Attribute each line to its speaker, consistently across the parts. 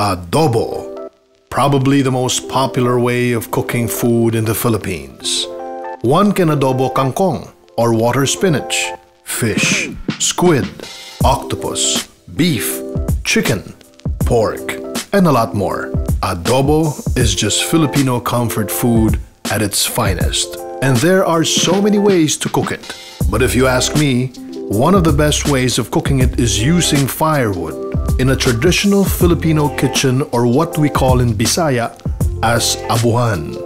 Speaker 1: Adobo, probably the most popular way of cooking food in the Philippines. One can adobo kangkong or water spinach, fish, squid, octopus, beef, chicken, pork, and a lot more. Adobo is just Filipino comfort food at its finest, and there are so many ways to cook it. But if you ask me, one of the best ways of cooking it is using firewood in a traditional Filipino kitchen, or what we call in Bisaya as Abuhan.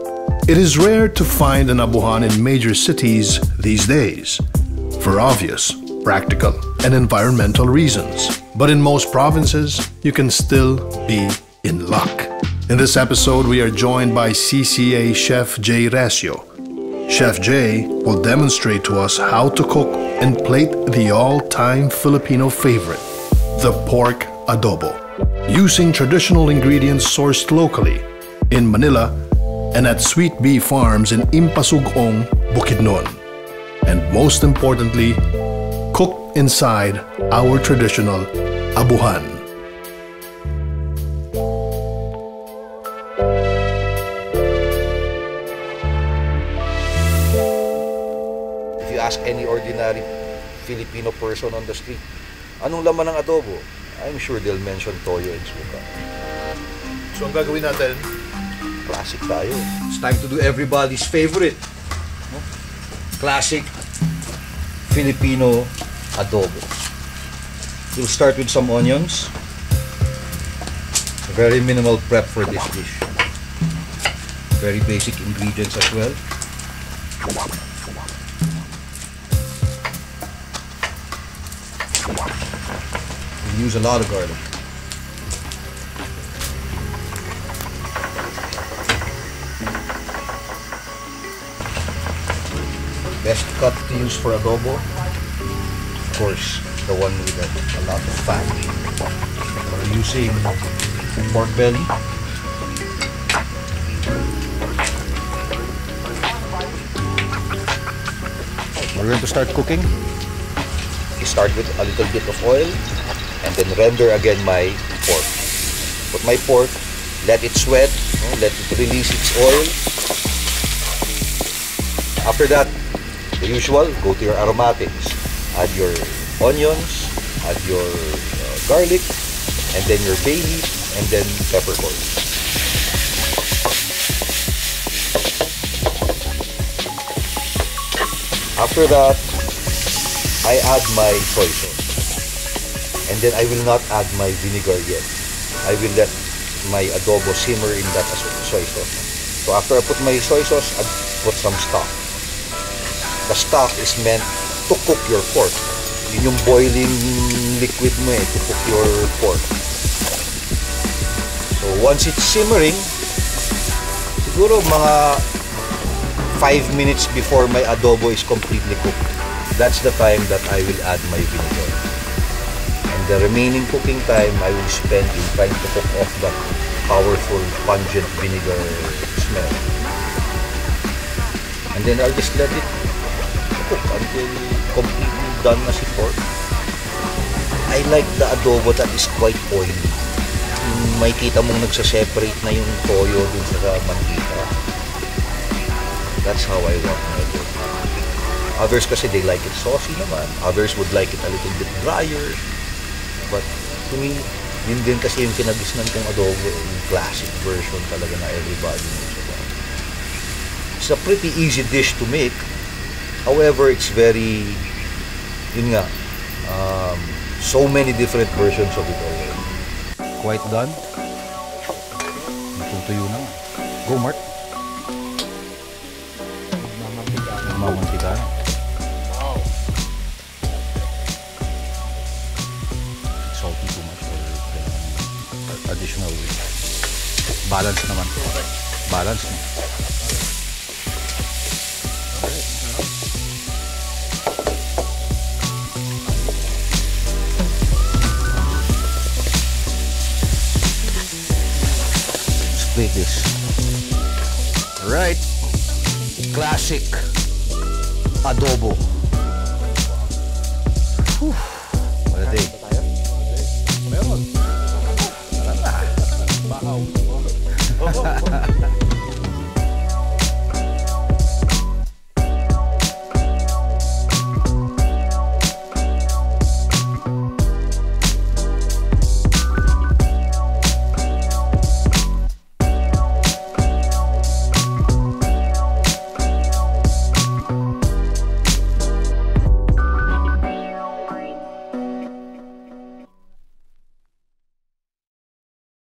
Speaker 1: It is rare to find an Abuhan in major cities these days, for obvious, practical, and environmental reasons. But in most provinces, you can still be in luck. In this episode, we are joined by CCA Chef J. Recio. Chef J will demonstrate to us how to cook and plate the all-time Filipino favorite, the pork adobo, using traditional ingredients sourced locally in Manila and at Sweet Bee Farms in Impasugong, Bukidnon. And most importantly, cooked inside our traditional Abuhan.
Speaker 2: Ask any ordinary Filipino person on the street, anong laman ng adobo? I'm sure they'll mention toyo and suka.
Speaker 1: So ang gagawin natin,
Speaker 2: classic tayo. It's time to do everybody's favorite, no? Classic Filipino adobo. We'll start with some onions. Very minimal prep for this dish. Very basic ingredients as well. Use a lot of garlic. Best cut to use for adobo, of course, the one with a lot of fat. We're using pork belly. We're going to start cooking. We start with a little bit of oil, and then render again my pork. Put my pork, let it sweat, let it release its oil. After that, the usual, go to your aromatics. Add your onions, add your garlic, and then your bay leaf, and then peppercorns. After that, I add my soy sauce. And then I will not add my vinegar yet. I will let my adobo simmer in that soy sauce. So after I put my soy sauce, I put some stock. The stock is meant to cook your pork. Yun yung boiling liquid mo to cook your pork. So once it's simmering, siguro mga 5 minutes before my adobo is completely cooked, that's the time that I will add my vinegar. The remaining cooking time I will spend in trying to cook off that powerful, pungent vinegar smell. And then I'll just let it cook until completely done na si pork. I like the adobo that is quite oily. May kita mong nagsaseparate na yung toyo dun sa mantika. That's how I want my adobo. Others kasi they like it saucy naman. Others would like it a little bit drier. But to me, yun din kasi yung kinagisnan kong adobo, yung classic version talaga na everybody knows about. It's a pretty easy dish to make. However, it's very, yun nga, so many different versions of it already. Quite done. Natutuyo na. Go, Mark. Mamantika na. Salty too much for additional balance naman. Balance na. Let's plate this. Right. Classic adobo. Whew. What a day.